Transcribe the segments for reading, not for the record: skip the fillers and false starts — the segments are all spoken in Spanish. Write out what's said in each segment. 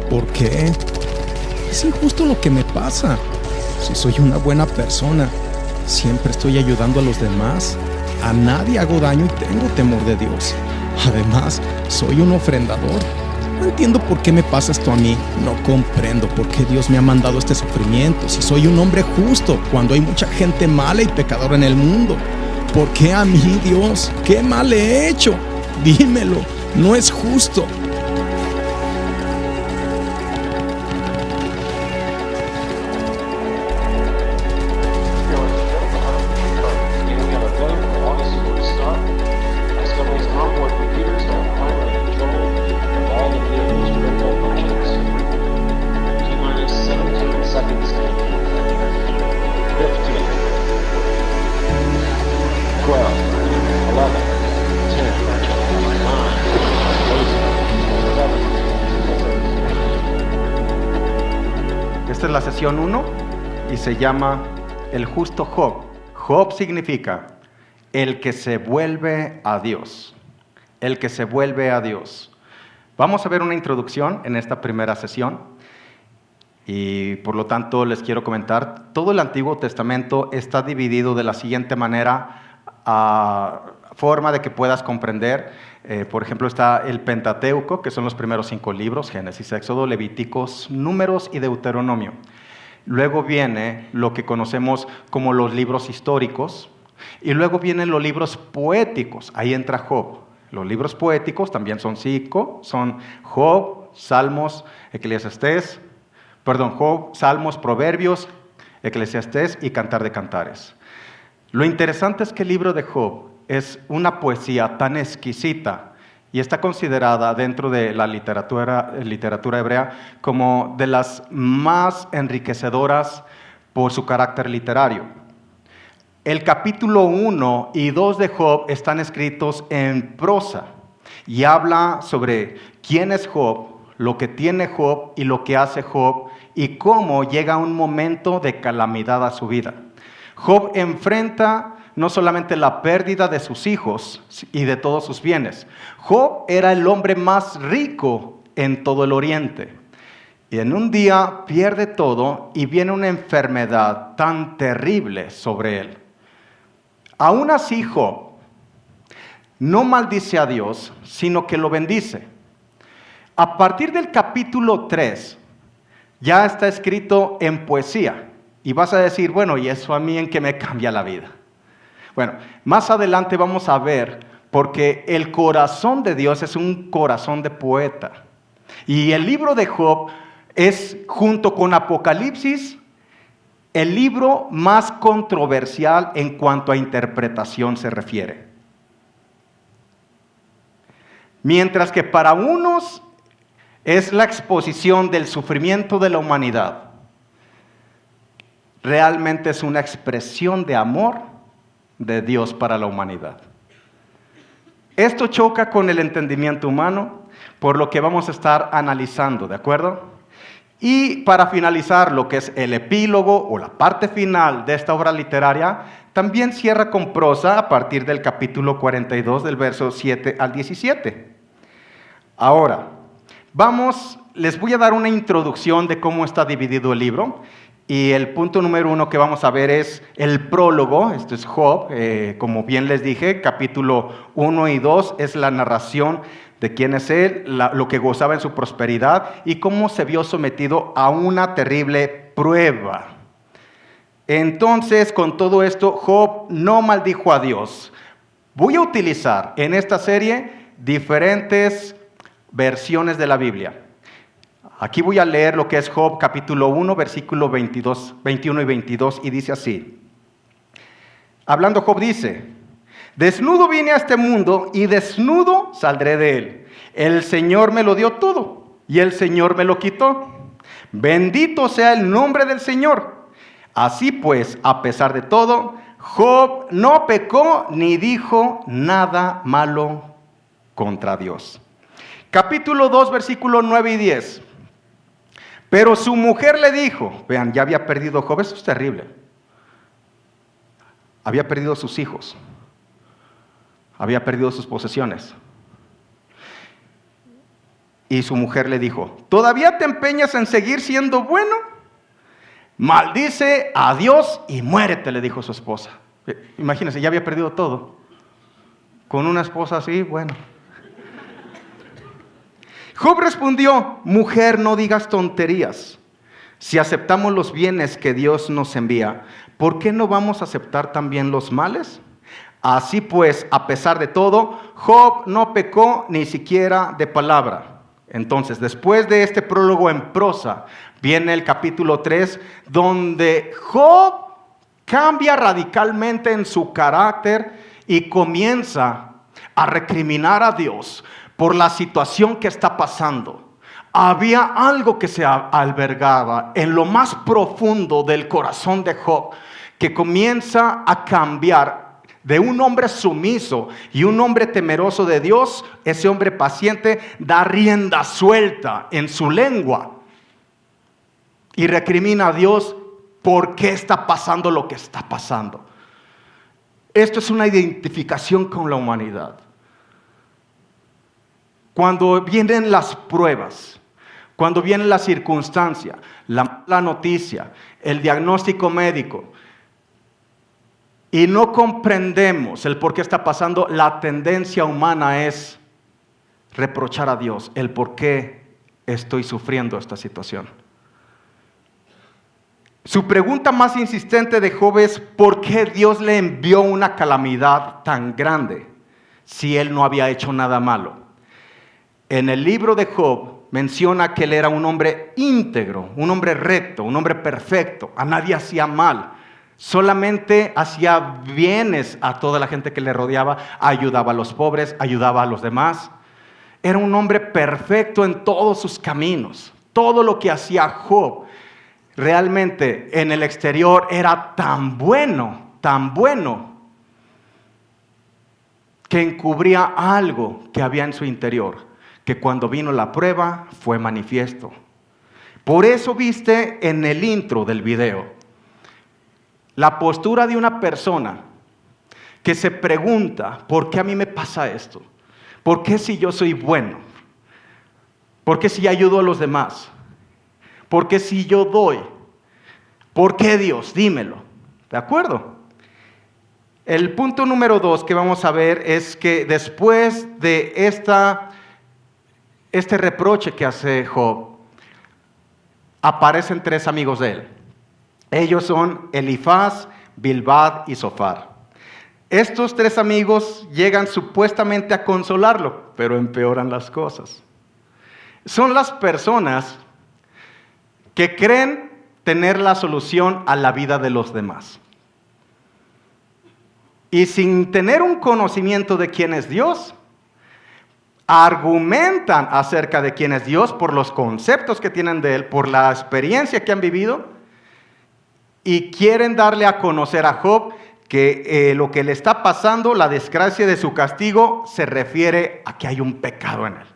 ¿Por qué? Es injusto lo que me pasa. Si soy una buena persona, siempre estoy ayudando a los demás. A nadie hago daño y tengo temor de Dios. Además, soy un ofrendador. No entiendo por qué me pasa esto a mí. No comprendo por qué Dios me ha mandado este sufrimiento. Si soy un hombre justo, cuando hay mucha gente mala y pecadora en el mundo. ¿Por qué a mí, Dios? ¿Qué mal he hecho? Dímelo, no es justo. Esta es la sesión 1 y se llama El justo Job. Job significa el que se vuelve a Dios. El que se vuelve a Dios. Vamos a ver una introducción en esta primera sesión y por lo tanto les quiero comentar, todo el Antiguo Testamento está dividido de la siguiente manera, forma de que puedas comprender. Por ejemplo, está el Pentateuco, que son los primeros 5 libros, Génesis, Éxodo, Levíticos, Números y Deuteronomio. Luego viene lo que conocemos como los libros históricos, y luego vienen los libros poéticos, ahí entra Job. Los libros poéticos también son 5, son Job, Salmos, Job, Salmos, Proverbios, Eclesiastés y Cantar de Cantares. Lo interesante es que el libro de Job es una poesía tan exquisita y está considerada dentro de la literatura hebrea como de las más enriquecedoras por su carácter literario. El capítulo 1 y 2 de Job están escritos en prosa y habla sobre quién es Job, lo que tiene Job y lo que hace Job y cómo llega un momento de calamidad a su vida. Job enfrenta no solamente la pérdida de sus hijos y de todos sus bienes. Job era el hombre más rico en todo el Oriente. Y en un día pierde todo y viene una enfermedad tan terrible sobre él. Aún así Job no maldice a Dios, sino que lo bendice. A partir del capítulo 3 ya está escrito en poesía. Y vas a decir, bueno, ¿y eso a mí en qué me cambia la vida? Bueno, más adelante vamos a ver, porque el corazón de Dios es un corazón de poeta. Y el libro de Job es, junto con Apocalipsis, el libro más controversial en cuanto a interpretación se refiere. Mientras que para unos es la exposición del sufrimiento de la humanidad, realmente es una expresión de amor de Dios para la humanidad. Esto choca con el entendimiento humano, por lo que vamos a estar analizando, ¿de acuerdo? Y para finalizar, lo que es el epílogo o la parte final de esta obra literaria, también cierra con prosa a partir del capítulo 42, del verso 7 al 17. Ahora, les voy a dar una introducción de cómo está dividido el libro. Y el punto número 1 que vamos a ver es el prólogo. Esto es Job, como bien les dije, capítulo 1 y 2 es la narración de quién es él, lo que gozaba en su prosperidad y cómo se vio sometido a una terrible prueba. Entonces, con todo esto, Job no maldijo a Dios. Voy a utilizar en esta serie diferentes versiones de la Biblia. Aquí voy a leer lo que es Job capítulo 1, versículo 21 y 22, y dice así. Hablando Job dice, desnudo vine a este mundo y desnudo saldré de él. El Señor me lo dio todo y el Señor me lo quitó. Bendito sea el nombre del Señor. Así pues, a pesar de todo, Job no pecó ni dijo nada malo contra Dios. Capítulo 2, versículo 9 y 10. Pero su mujer le dijo, vean, ya había perdido Job, esto es terrible. Había perdido sus hijos, había perdido sus posesiones, Y su mujer le dijo, ¿todavía te empeñas en seguir siendo bueno? Maldice a Dios y muérete, le dijo su esposa. Imagínense, ya había perdido todo. Con una esposa así, bueno. Job respondió, mujer, no digas tonterías. Si aceptamos los bienes que Dios nos envía, ¿por qué no vamos a aceptar también los males? Así pues, a pesar de todo, Job no pecó ni siquiera de palabra. Entonces, después de este prólogo en prosa, viene el capítulo 3, donde Job cambia radicalmente en su carácter y comienza a recriminar a Dios por la situación que está pasando. Había algo que se albergaba en lo más profundo del corazón de Job, que comienza a cambiar de un hombre sumiso y un hombre temeroso de Dios. Ese hombre paciente da rienda suelta en su lengua y recrimina a Dios por qué está pasando lo que está pasando. Esto es una identificación con la humanidad. Cuando vienen las pruebas, cuando viene la circunstancia, la noticia, el diagnóstico médico, y no comprendemos el por qué está pasando, la tendencia humana es reprochar a Dios el por qué estoy sufriendo esta situación. Su pregunta más insistente de Job es, ¿por qué Dios le envió una calamidad tan grande si él no había hecho nada malo? En el libro de Job menciona que él era un hombre íntegro, un hombre recto, un hombre perfecto, a nadie hacía mal. Solamente hacía bienes a toda la gente que le rodeaba, ayudaba a los pobres, ayudaba a los demás. Era un hombre perfecto en todos sus caminos. Todo lo que hacía Job, realmente en el exterior era tan bueno, que encubría algo que había en su interior, que cuando vino la prueba fue manifiesto. Por eso viste en el intro del video la postura de una persona que se pregunta, ¿por qué a mí me pasa esto? ¿Por qué si yo soy bueno? ¿Por qué si ayudo a los demás? ¿Por qué si yo doy? ¿Por qué Dios? Dímelo. ¿De acuerdo? El punto número 2 que vamos a ver es que después de este reproche que hace Job, aparecen 3 amigos de él. Ellos son Elifaz, Bildad y Zofar. Estos 3 amigos llegan supuestamente a consolarlo, pero empeoran las cosas. Son las personas que creen tener la solución a la vida de los demás. Y sin tener un conocimiento de quién es Dios, argumentan acerca de quién es Dios por los conceptos que tienen de Él, por la experiencia que han vivido, y quieren darle a conocer a Job que lo que le está pasando, la desgracia de su castigo, se refiere a que hay un pecado en él.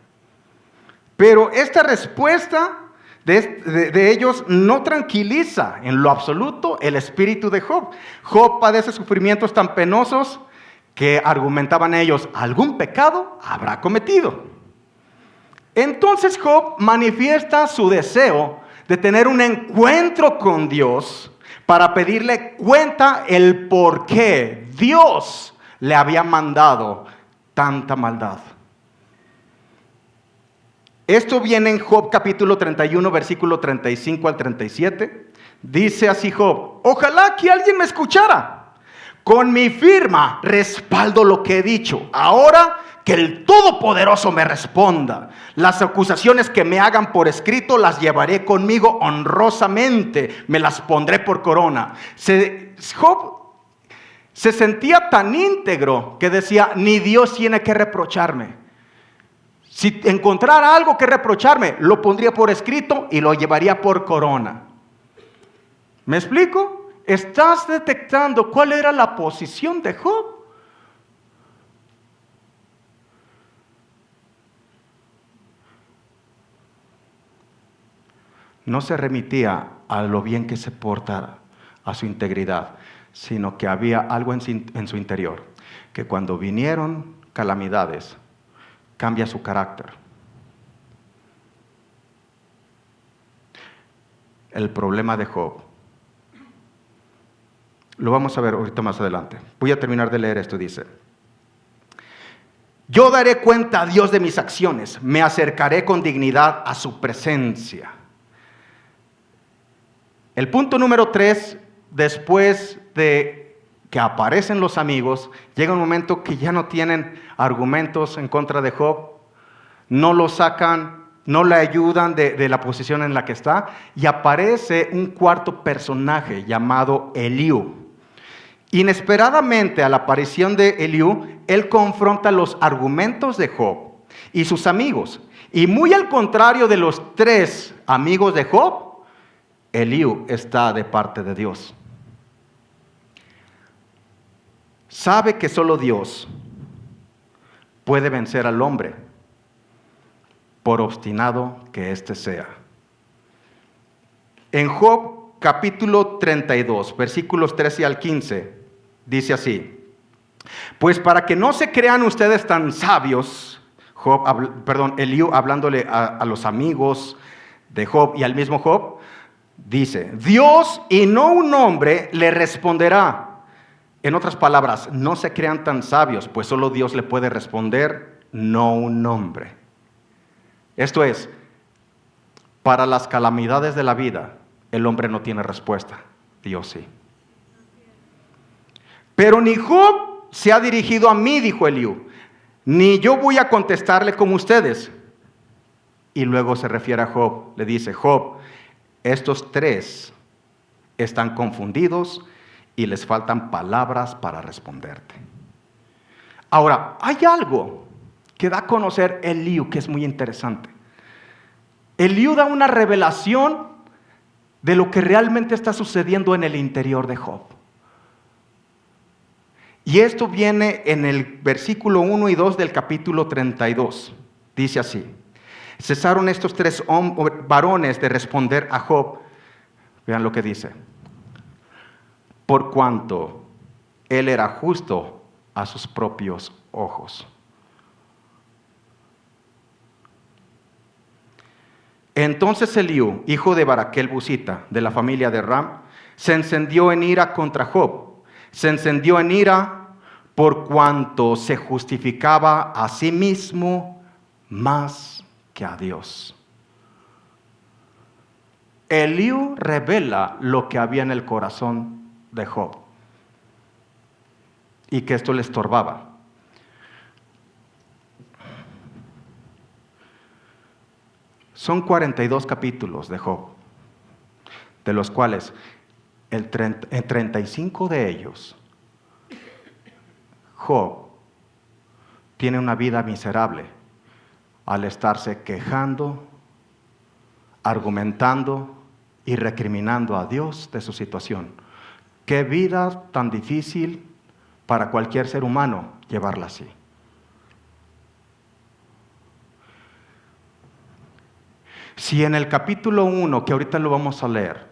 Pero esta respuesta de ellos no tranquiliza en lo absoluto el espíritu de Job. Job padece sufrimientos tan penosos que argumentaban ellos, algún pecado habrá cometido. Entonces Job manifiesta su deseo de tener un encuentro con Dios para pedirle cuenta el por qué Dios le había mandado tanta maldad. Esto viene en Job capítulo 31, versículo 35 al 37. Dice así Job, ojalá que alguien me escuchara. Con mi firma respaldo lo que he dicho. Ahora que el Todopoderoso me responda. Las acusaciones que me hagan por escrito las llevaré conmigo honrosamente. Me las pondré por corona. Job se sentía tan íntegro que decía, ni Dios tiene que reprocharme. Si encontrara algo que reprocharme, lo pondría por escrito y lo llevaría por corona. ¿Me explico? ¿Estás detectando cuál era la posición de Job? No se remitía a lo bien que se portara, a su integridad, sino que había algo en su interior, que cuando vinieron calamidades, cambia su carácter. el problema de Job. Lo vamos a ver ahorita más adelante. Voy a terminar de leer esto, dice. Yo daré cuenta a Dios de mis acciones, me acercaré con dignidad a su presencia. El punto número 3, después de que aparecen los amigos, llega un momento que ya no tienen argumentos en contra de Job, no lo sacan, no le ayudan de la posición en la que está, y aparece un cuarto personaje llamado Eliú. Inesperadamente, a la aparición de Eliú, él confronta los argumentos de Job y sus amigos. Y muy al contrario de los 3 amigos de Job, Eliú está de parte de Dios. Sabe que solo Dios puede vencer al hombre, por obstinado que éste sea. En Job capítulo 32, versículos 13 al 15, dice así: pues para que no se crean ustedes tan sabios, Eliú hablándole a los amigos de Job y al mismo Job, dice: Dios y no un hombre le responderá. En otras palabras, no se crean tan sabios, pues solo Dios le puede responder, no un hombre. Esto es, para las calamidades de la vida, el hombre no tiene respuesta, Dios sí. Pero ni Job se ha dirigido a mí, dijo Eliú, ni yo voy a contestarle como ustedes. Y luego se refiere a Job, le dice: Job, estos 3 están confundidos y les faltan palabras para responderte. Ahora, hay algo que da a conocer Eliú que es muy interesante. Eliú da una revelación de lo que realmente está sucediendo en el interior de Job. Y esto viene en el versículo 1 y 2 del capítulo 32. Dice así: cesaron estos 3 varones de responder a Job. Vean lo que dice: por cuanto él era justo a sus propios ojos. Entonces Eliú, hijo de Baraquel Busita, de la familia de Ram, se encendió en ira contra Job. Se encendió en ira por cuanto se justificaba a sí mismo más que a Dios. Eliú revela lo que había en el corazón de Job y que esto le estorbaba. Son 42 capítulos de Job, de los cuales en 35 de ellos Job tiene una vida miserable al estarse quejando, argumentando y recriminando a Dios de su situación. Qué vida tan difícil para cualquier ser humano llevarla así. Si en el capítulo 1, que ahorita lo vamos a leer,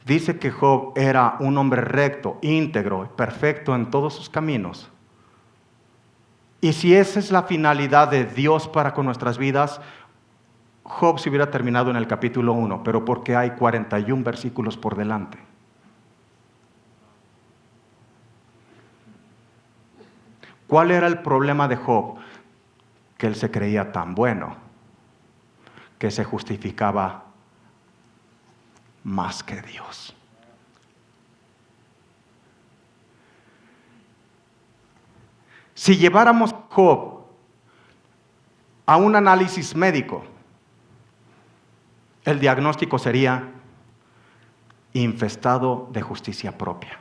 dice que Job era un hombre recto, íntegro, perfecto en todos sus caminos, y si esa es la finalidad de Dios para con nuestras vidas, Job se hubiera terminado en el capítulo 1, pero porque hay 41 versículos por delante. ¿Cuál era el problema de Job? Que él se creía tan bueno, que se justificaba más que Dios. Si lleváramos a Job a un análisis médico, el diagnóstico sería infestado de justicia propia.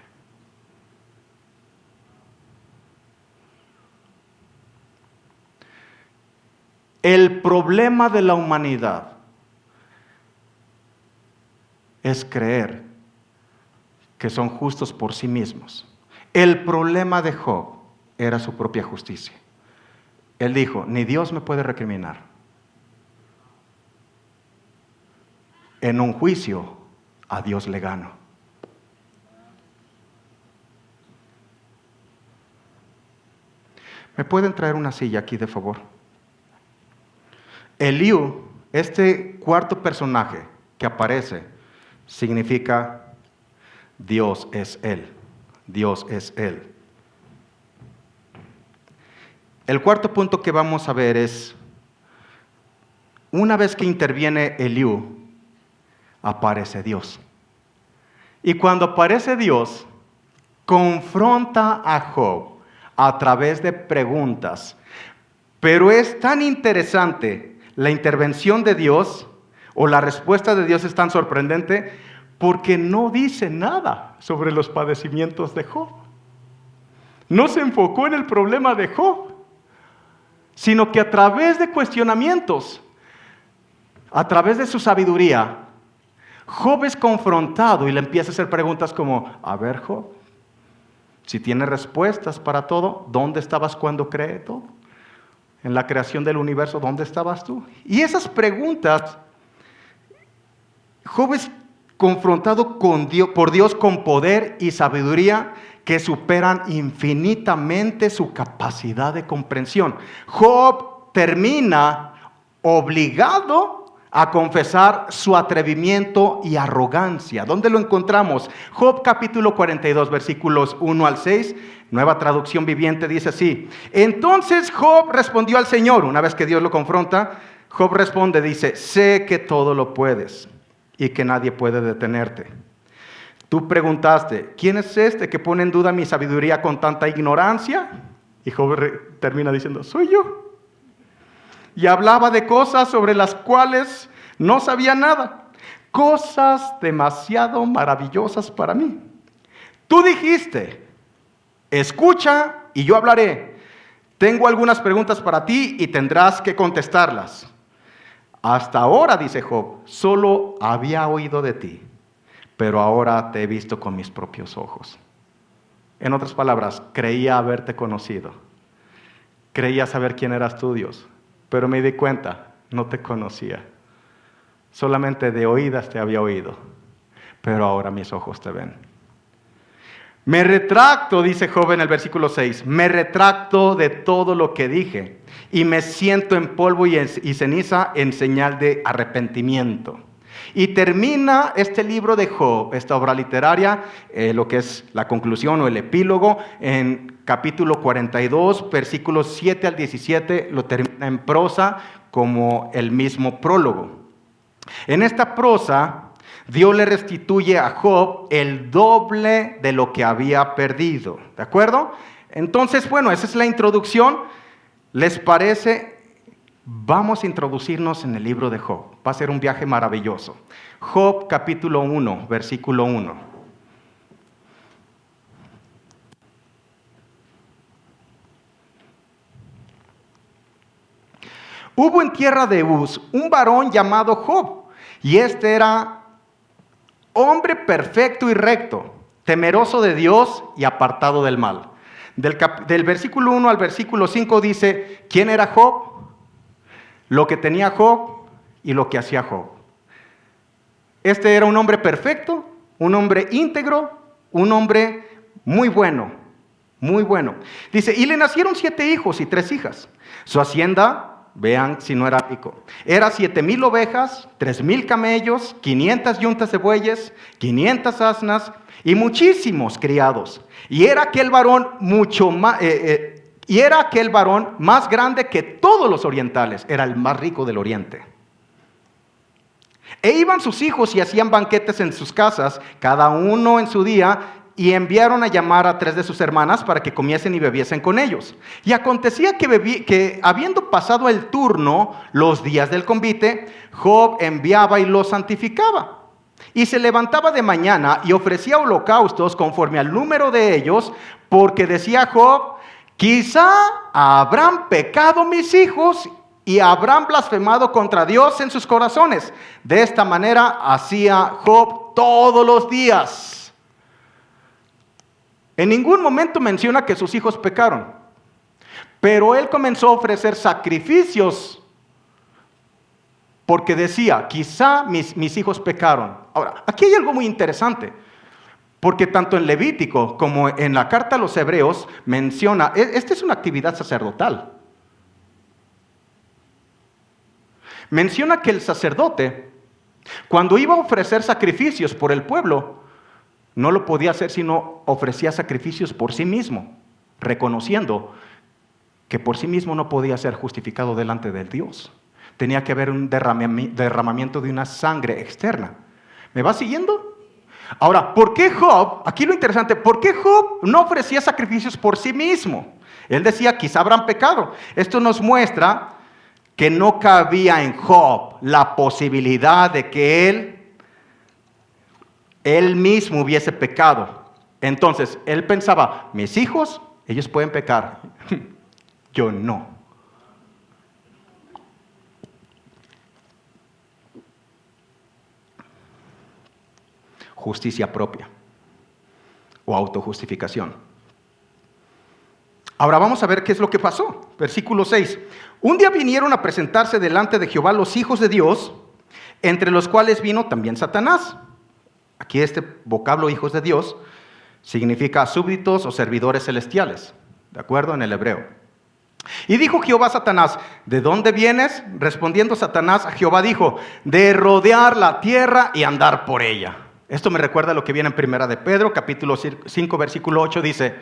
El problema de la humanidad es creer que son justos por sí mismos. El problema de Job era su propia justicia. Él dijo: ni Dios me puede recriminar. En un juicio a Dios le gano. ¿Me pueden traer una silla aquí, de favor? Eliú, este cuarto personaje que aparece, significa Dios es Él. Dios es Él. El cuarto punto que vamos a ver es, una vez que interviene Eliú, aparece Dios. Y cuando aparece Dios, confronta a Job a través de preguntas. Pero es tan interesante la intervención de Dios, o la respuesta de Dios es tan sorprendente, porque no dice nada sobre los padecimientos de Job. No se enfocó en el problema de Job, sino que a través de cuestionamientos, a través de su sabiduría, Job es confrontado y le empieza a hacer preguntas como, a ver, Job, si tienes respuestas para todo, ¿dónde estabas cuando creé todo? En la creación del universo, ¿dónde estabas tú? Y esas preguntas, Job es confrontado por Dios con poder y sabiduría que superan infinitamente su capacidad de comprensión. Job termina obligado a confesar su atrevimiento y arrogancia. ¿Dónde lo encontramos? Job capítulo 42, versículos 1 al 6, Nueva Traducción Viviente, dice así: entonces Job respondió al Señor. Una vez que Dios lo confronta, Job responde, dice, sé que todo lo puedes y que nadie puede detenerte. Tú preguntaste, ¿quién es este que pone en duda mi sabiduría con tanta ignorancia? Y Job termina diciendo, soy yo. Y hablaba de cosas sobre las cuales no sabía nada, cosas demasiado maravillosas para mí. Tú dijiste, escucha y yo hablaré. Tengo algunas preguntas para ti y tendrás que contestarlas. Hasta ahora, dice Job, solo había oído de ti, pero ahora te he visto con mis propios ojos. En otras palabras, creía haberte conocido. Creía saber quién eras tú, Dios. Pero me di cuenta, no te conocía. Solamente de oídas te había oído. Pero ahora mis ojos te ven. Me retracto, dice Job en el versículo 6. Me retracto de todo lo que dije. Y me siento en polvo y ceniza en señal de arrepentimiento. Y termina este libro de Job, esta obra literaria, lo que es la conclusión o el epílogo, en capítulo 42, versículos 7 al 17, lo termina en prosa como el mismo prólogo. En esta prosa, Dios le restituye a Job el doble de lo que había perdido, ¿de acuerdo? Entonces, bueno, esa es la introducción. ¿Les parece? Vamos a introducirnos en el libro de Job. Va a ser un viaje maravilloso. Job capítulo 1, versículo 1. Hubo en tierra de Uz un varón llamado Job, y este era hombre perfecto y recto, temeroso de Dios y apartado del mal. Del versículo 1 al versículo 5 dice, ¿quién era Job? Lo que tenía Job y lo que hacía Job. Este era un hombre perfecto, un hombre íntegro, un hombre muy bueno, muy bueno. Dice, y le nacieron 7 hijos y 3 hijas. Su hacienda, vean si no era rico, era 7,000 ovejas, 3,000 camellos, 500 yuntas de bueyes, 500 asnas y muchísimos criados. Y era aquel varón más grande que todos los orientales, era el más rico del oriente. E iban sus hijos y hacían banquetes en sus casas, cada uno en su día, y enviaron a llamar a 3 de sus hermanas para que comiesen y bebiesen con ellos. Y acontecía que habiendo pasado el turno, los días del convite, Job enviaba y los santificaba. Y se levantaba de mañana y ofrecía holocaustos conforme al número de ellos, porque decía Job, quizá habrán pecado mis hijos y habrán blasfemado contra Dios en sus corazones. De esta manera hacía Job todos los días. En ningún momento menciona que sus hijos pecaron, pero él comenzó a ofrecer sacrificios porque decía, quizá mis hijos pecaron. Ahora, aquí hay algo muy interesante, porque tanto en Levítico como en la carta a los Hebreos menciona, esta es una actividad sacerdotal. Menciona que el sacerdote, Cuando iba a ofrecer sacrificios por el pueblo, no lo podía hacer sino ofrecía sacrificios por sí mismo, reconociendo que por sí mismo no podía ser justificado delante del Dios. Tenía que haber un derramamiento de una sangre externa. ¿Me va siguiendo? Ahora, ¿por qué Job? Aquí lo interesante, ¿por qué Job no ofrecía sacrificios por sí mismo? Él decía, quizá habrán pecado. Esto nos muestra que no cabía en Job la posibilidad de que él mismo hubiese pecado. Entonces, él pensaba, mis hijos, ellos pueden pecar, yo no. Justicia propia o autojustificación. Ahora vamos a ver qué es lo que pasó. Versículo 6. Un día vinieron a presentarse delante de Jehová los hijos de Dios, entre los cuales vino también Satanás. Aquí este vocablo hijos de Dios significa súbditos o servidores celestiales, ¿de acuerdo? En el hebreo. Y dijo Jehová a Satanás, ¿de dónde vienes? Respondiendo Satanás a Jehová dijo, de rodear la tierra y andar por ella. Esto me recuerda a lo que viene en Primera de Pedro, capítulo 5, versículo 8, dice,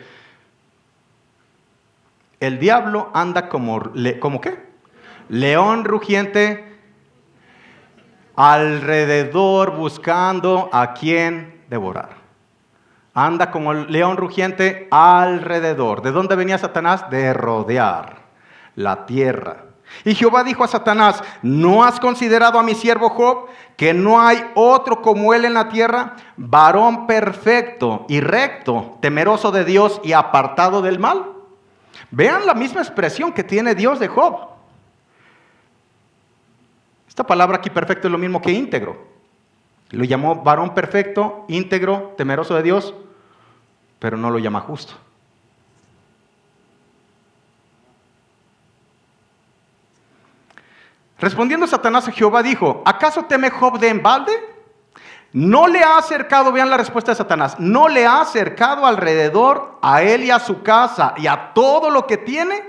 el diablo anda ¿como qué? León rugiente, alrededor buscando a quien devorar. Anda como el león rugiente alrededor. ¿De dónde venía Satanás? De rodear la tierra. Y Jehová dijo a Satanás, ¿no has considerado a mi siervo Job, que no hay otro como él en la tierra, varón perfecto y recto, temeroso de Dios y apartado del mal? Vean la misma expresión que tiene Dios de Job. Esta palabra aquí perfecto es lo mismo que íntegro. Lo llamó varón perfecto, íntegro, temeroso de Dios, pero no lo llama justo. Respondiendo Satanás a Jehová dijo, ¿acaso teme Job de embalde? No le ha acercado, vean la respuesta de Satanás, no le ha acercado alrededor a él y a su casa y a todo lo que tiene.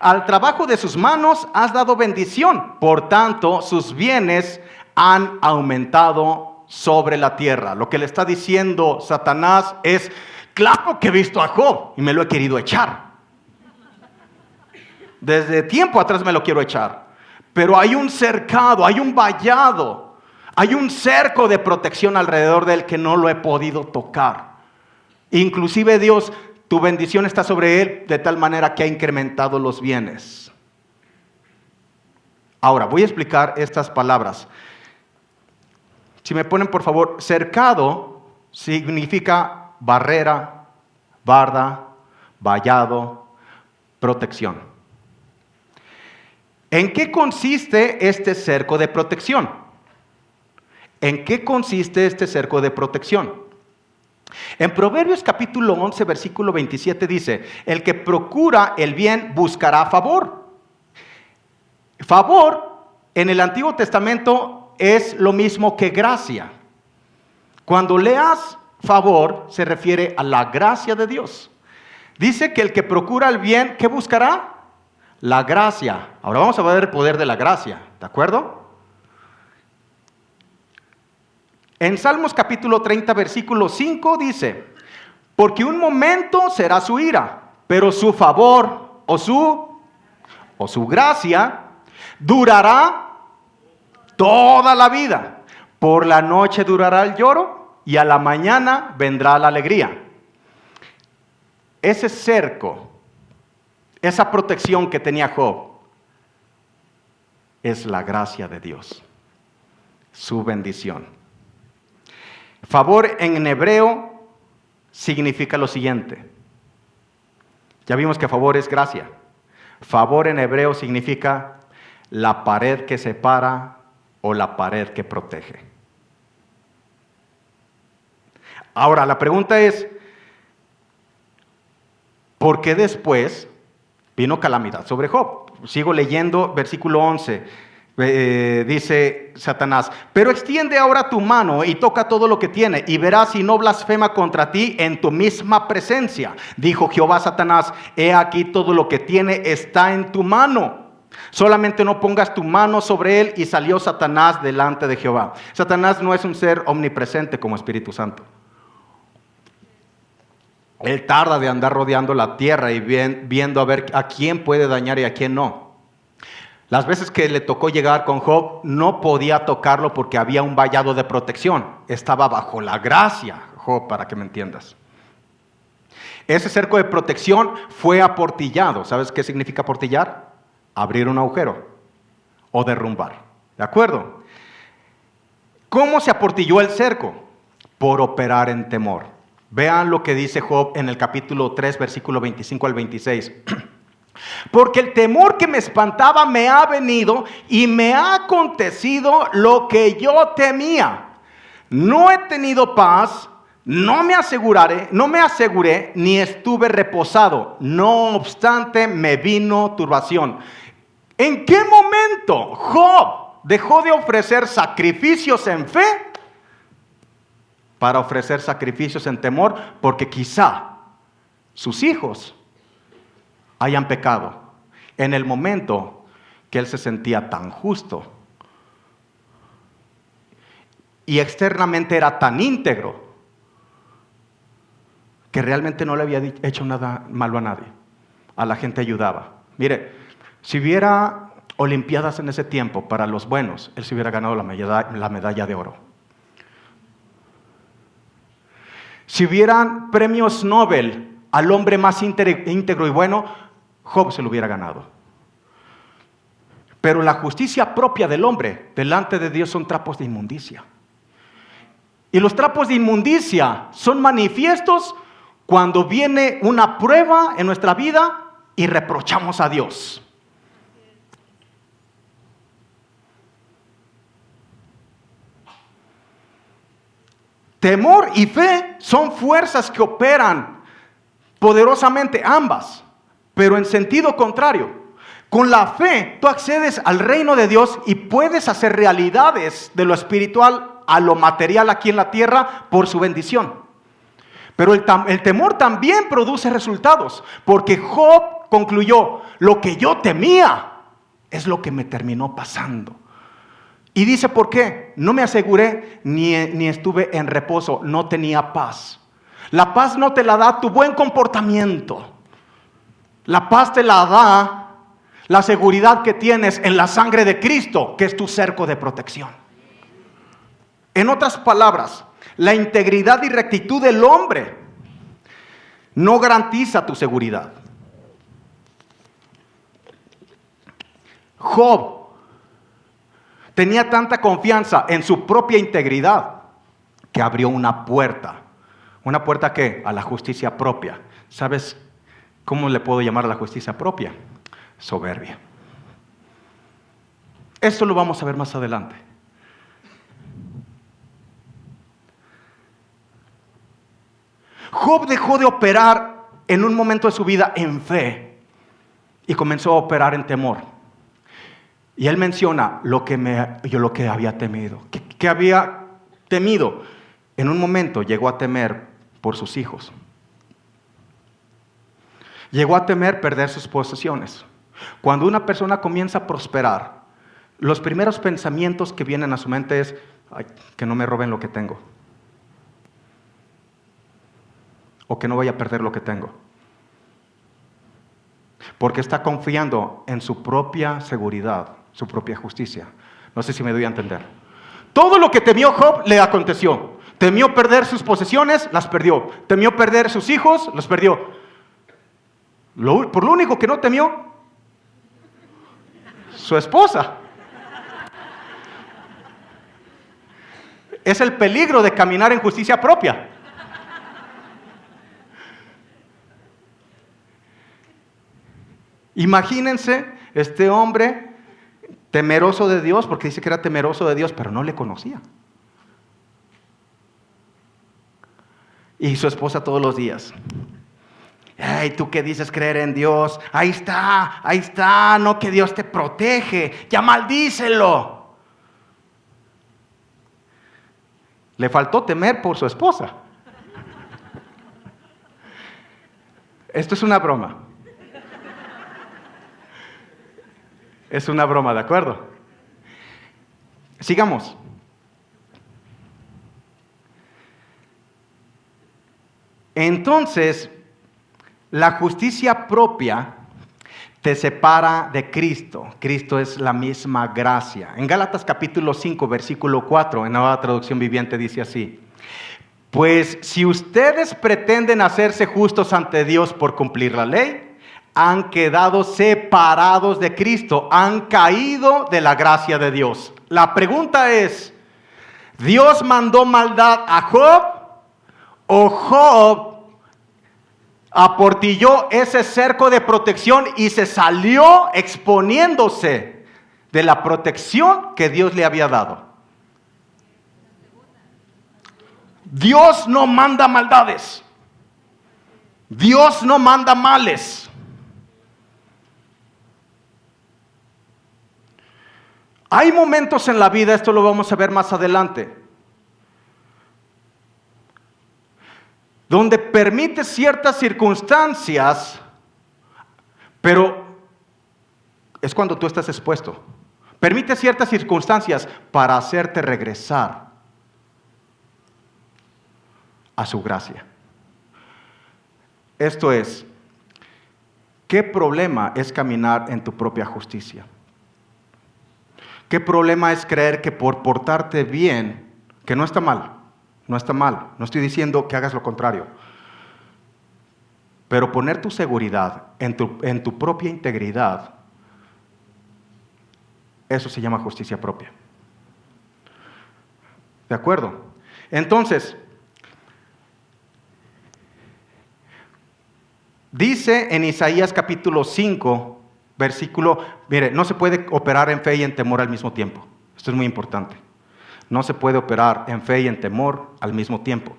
Al trabajo de sus manos has dado bendición, por tanto sus bienes han aumentado sobre la tierra. Lo que le está diciendo Satanás es, claro que he visto a Job y me lo he querido echar. Desde tiempo atrás me lo quiero echar. Pero hay un cercado, hay un vallado, hay un cerco de protección alrededor de él que no lo he podido tocar. Inclusive Dios, tu bendición está sobre él de tal manera que ha incrementado los bienes. Ahora, voy a explicar estas palabras. Si me ponen por favor, cercado significa barrera, barda, vallado, protección. ¿En qué consiste este cerco de protección? ¿En qué consiste este cerco de protección? En Proverbios capítulo 11, versículo 27 dice, el que procura el bien buscará favor. Favor en el Antiguo Testamento es lo mismo que gracia. Cuando leas favor se refiere a la gracia de Dios. Dice que el que procura el bien, ¿qué buscará? La gracia. Ahora vamos a ver el poder de la gracia, ¿de acuerdo? En Salmos capítulo 30, versículo 5 dice, porque un momento será su ira, pero su favor o su gracia durará toda la vida. Por la noche durará el lloro y a la mañana vendrá la alegría. Ese cerco, esa protección que tenía Job, es la gracia de Dios, su bendición. Favor en hebreo significa lo siguiente. Ya vimos que favor es gracia. Favor en hebreo significa la pared que separa o la pared que protege. Ahora, la pregunta es, ¿por qué después vino calamidad sobre Job? Sigo leyendo, versículo 11. Dice Satanás, pero extiende ahora tu mano y toca todo lo que tiene y verás si no blasfema contra ti en tu misma presencia. Dijo Jehová a Satanás, he aquí todo lo que tiene está en tu mano. Solamente no pongas tu mano sobre él. Y salió Satanás delante de Jehová. Satanás no es un ser omnipresente como Espíritu Santo. Él tarda de andar rodeando la tierra y viendo a ver a quién puede dañar y a quién no. Las veces que le tocó llegar con Job, no podía tocarlo porque había un vallado de protección. Estaba bajo la gracia, Job, para que me entiendas. Ese cerco de protección fue aportillado. ¿Sabes qué significa aportillar? Abrir un agujero o derrumbar. ¿De acuerdo? ¿Cómo se aportilló el cerco? Por operar en temor. Vean lo que dice Job en el capítulo 3, versículo 25 al 26. Porque el temor que me espantaba me ha venido y me ha acontecido lo que yo temía. No he tenido paz, no me aseguré, ni estuve reposado. No obstante, me vino turbación. ¿En qué momento Job dejó de ofrecer sacrificios en fe para ofrecer sacrificios en temor? Porque quizá sus hijos hayan pecado en el momento que él se sentía tan justo y externamente era tan íntegro que realmente no le había hecho nada malo a nadie. A la gente ayudaba. Mire, si hubiera olimpiadas en ese tiempo para los buenos, él se hubiera ganado la medalla de oro. Si hubieran premios Nobel al hombre más íntegro y bueno, Job se lo hubiera ganado. Pero la justicia propia del hombre delante de Dios son trapos de inmundicia. Y los trapos de inmundicia son manifiestos cuando viene una prueba en nuestra vida y reprochamos a Dios. Temor y fe son fuerzas que operan poderosamente ambas, pero en sentido contrario. Con la fe tú accedes al reino de Dios y puedes hacer realidades de lo espiritual a lo material aquí en la tierra por su bendición. Pero el temor también produce resultados, porque Job concluyó: lo que yo temía es lo que me terminó pasando. Y dice, ¿por qué? No me aseguré ni estuve en reposo, no tenía paz. La paz no te la da tu buen comportamiento. La paz te la da la seguridad que tienes en la sangre de Cristo, que es tu cerco de protección. En otras palabras, la integridad y rectitud del hombre no garantiza tu seguridad. Job tenía tanta confianza en su propia integridad que abrió una puerta. ¿Una puerta qué? A la justicia propia. ¿Sabes cómo le puedo llamar a la justicia propia? Soberbia. Esto lo vamos a ver más adelante. Job dejó de operar en un momento de su vida en fe y comenzó a operar en temor. Y él menciona lo que había temido. ¿Qué había temido? En un momento llegó a temer por sus hijos. Llegó a temer perder sus posesiones. Cuando una persona comienza a prosperar, los primeros pensamientos que vienen a su mente es: ay, que no me roben lo que tengo. O que no vaya a perder lo que tengo. Porque está confiando en su propia seguridad, su propia justicia. No sé si me doy a entender. Todo lo que temió Job le aconteció. Temió perder sus posesiones, las perdió. Temió perder sus hijos, los perdió. Por lo único que no temió, su esposa. Es el peligro de caminar en justicia propia. Imagínense este hombre temeroso de Dios, porque dice que era temeroso de Dios, pero no le conocía. Y su esposa todos los días: ay, tú que dices creer en Dios, ahí está, no, que Dios te protege, ya maldícelo. Le faltó temer por su esposa. Esto es una broma. Es una broma, ¿de acuerdo? Sigamos. Entonces, la justicia propia te separa de Cristo. Cristo es la misma gracia. En Gálatas capítulo 5, versículo 4, en Nueva Traducción Viviente dice así: pues si ustedes pretenden hacerse justos ante Dios por cumplir la ley, han quedado separados de Cristo, han caído de la gracia de Dios. La pregunta es, ¿Dios mandó maldad a Job o Job aportilló ese cerco de protección y se salió exponiéndose de la protección que Dios le había dado? Dios no manda maldades. Dios no manda males. Hay momentos en la vida, esto lo vamos a ver más adelante, donde permite ciertas circunstancias, pero es cuando tú estás expuesto. Permite ciertas circunstancias para hacerte regresar a su gracia. Esto es, ¿qué problema es caminar en tu propia justicia? ¿Qué problema es creer que por portarte bien, que no está mal, no está mal, no estoy diciendo que hagas lo contrario, pero poner tu seguridad en tu propia integridad, eso se llama justicia propia? ¿De acuerdo? Entonces, dice en Isaías capítulo 5, versículo, mire, no se puede operar en fe y en temor al mismo tiempo. Esto es muy importante. No se puede operar en fe y en temor al mismo tiempo.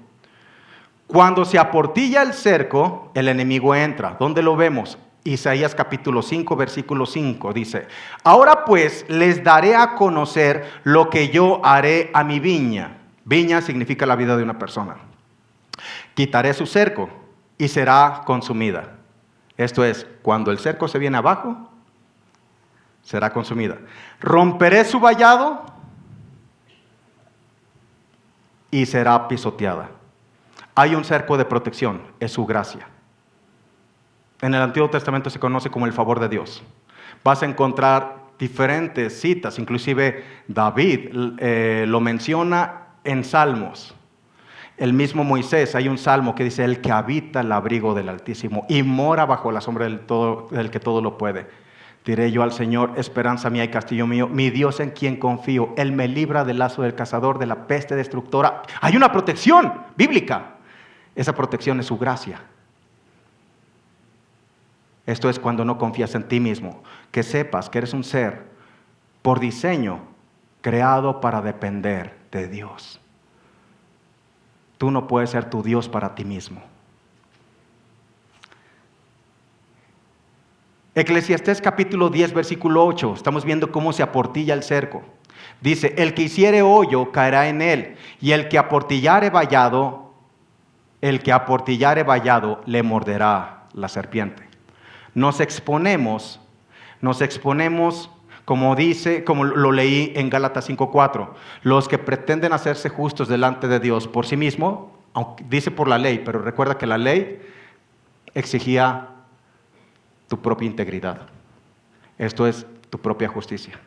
Cuando se aportilla el cerco, el enemigo entra. ¿Dónde lo vemos? Isaías capítulo 5, versículo 5 dice: ahora pues les daré a conocer lo que yo haré a mi viña. Viña significa la vida de una persona. Quitaré su cerco y será consumida. Esto es, cuando el cerco se viene abajo, será consumida. Romperé su vallado y será pisoteada. Hay un cerco de protección, es su gracia. En el Antiguo Testamento se conoce como el favor de Dios. Vas a encontrar diferentes citas, inclusive David lo menciona en Salmos. El mismo Moisés, hay un salmo que dice: el que habita el abrigo del Altísimo y mora bajo la sombra del que todo lo puede. Diré yo al Señor, esperanza mía y castillo mío, mi Dios en quien confío. Él me libra del lazo del cazador, de la peste destructora. Hay una protección bíblica. Esa protección es su gracia. Esto es cuando no confías en ti mismo. Que sepas que eres un ser por diseño creado para depender de Dios. Tú no puedes ser tu Dios para ti mismo. Eclesiastés capítulo 10, versículo 8. Estamos viendo cómo se aportilla el cerco. Dice: el que hiciere hoyo caerá en él, y el que aportillare vallado le morderá la serpiente. Nos exponemos, como lo leí en Gálatas 5:4, los que pretenden hacerse justos delante de Dios por sí mismo, aunque dice por la ley, pero recuerda que la ley exigía tu propia integridad. Esto es tu propia justicia.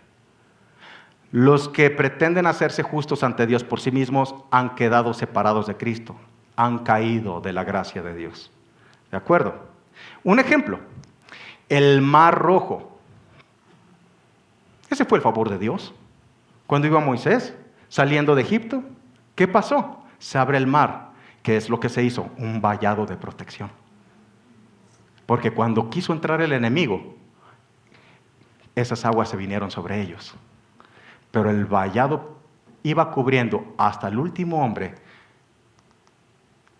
Los que pretenden hacerse justos ante Dios por sí mismos han quedado separados de Cristo, han caído de la gracia de Dios. ¿De acuerdo? Un ejemplo, el Mar Rojo. Ese fue el favor de Dios. Cuando iba Moisés saliendo de Egipto, ¿qué pasó? Se abre el mar. ¿Qué es lo que se hizo? Un vallado de protección. Porque cuando quiso entrar el enemigo, esas aguas se vinieron sobre ellos. Pero el vallado iba cubriendo hasta el último hombre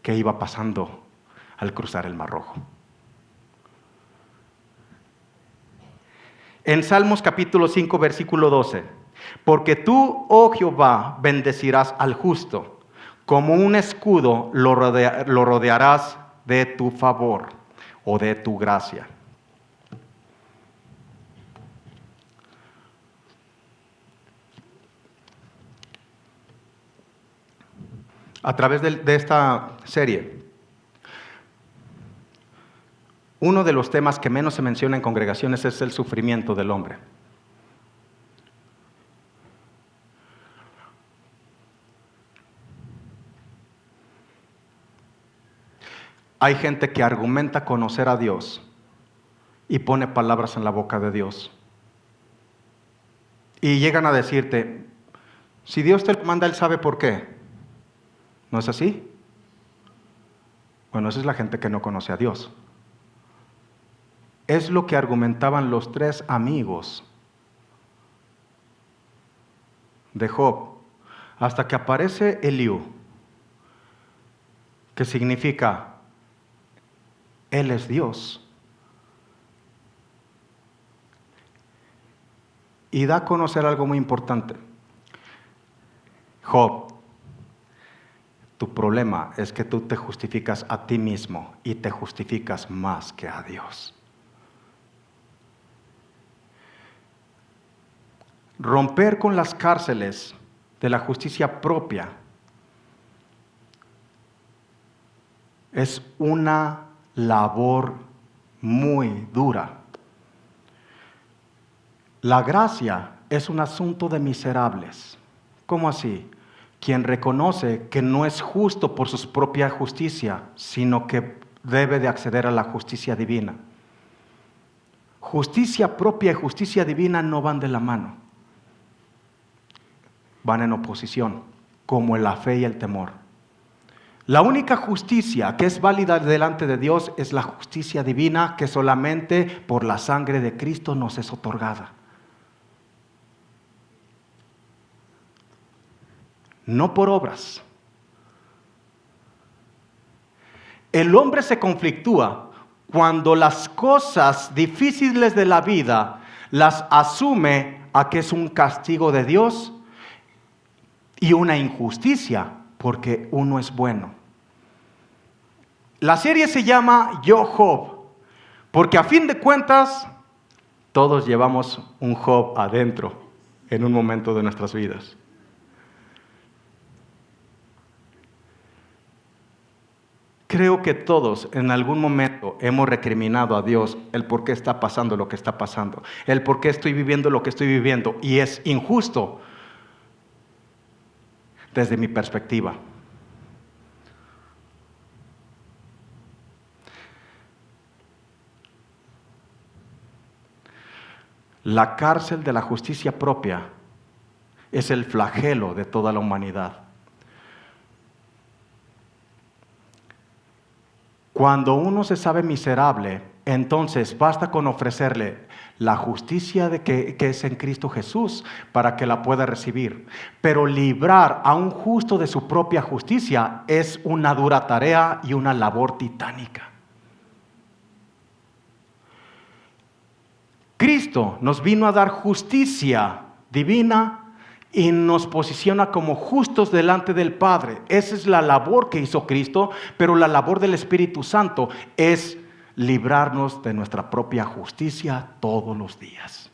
que iba pasando al cruzar el Mar Rojo. En Salmos capítulo 5, versículo 12. Porque tú, oh Jehová, bendecirás al justo, como un escudo lo rodearás de tu favor o de tu gracia. a través de esta serie, uno de los temas que menos se menciona en congregaciones es el sufrimiento del hombre. Hay gente que argumenta conocer a Dios y pone palabras en la boca de Dios. Y llegan a decirte, si Dios te lo manda, Él sabe por qué. ¿No es así? Bueno, esa es la gente que no conoce a Dios. Es lo que argumentaban los 3 amigos de Job, hasta que aparece Eliú, que significa Él es Dios. Y da a conocer algo muy importante. Job, tu problema es que tú te justificas a ti mismo y te justificas más que a Dios. Romper con las cárceles de la justicia propia es una labor muy dura. La gracia es un asunto de miserables. ¿Cómo así? Quien reconoce que no es justo por su propia justicia, sino que debe de acceder a la justicia divina. Justicia propia y justicia divina no van de la mano. Van en oposición, como la fe y el temor. La única justicia que es válida delante de Dios es la justicia divina que solamente por la sangre de Cristo nos es otorgada. No por obras. El hombre se conflictúa cuando las cosas difíciles de la vida las asume a que es un castigo de Dios y una injusticia porque uno es bueno. La serie se llama Yo Job, porque a fin de cuentas todos llevamos un Job adentro en un momento de nuestras vidas. Creo que todos en algún momento hemos recriminado a Dios el por qué está pasando lo que está pasando, el por qué estoy viviendo lo que estoy viviendo, y es injusto desde mi perspectiva. La cárcel de la justicia propia es el flagelo de toda la humanidad. Cuando uno se sabe miserable, entonces basta con ofrecerle la justicia que es en Cristo Jesús para que la pueda recibir. Pero librar a un justo de su propia justicia es una dura tarea y una labor titánica. Cristo nos vino a dar justicia divina y nos posiciona como justos delante del Padre. Esa es la labor que hizo Cristo, pero la labor del Espíritu Santo es librarnos de nuestra propia justicia todos los días.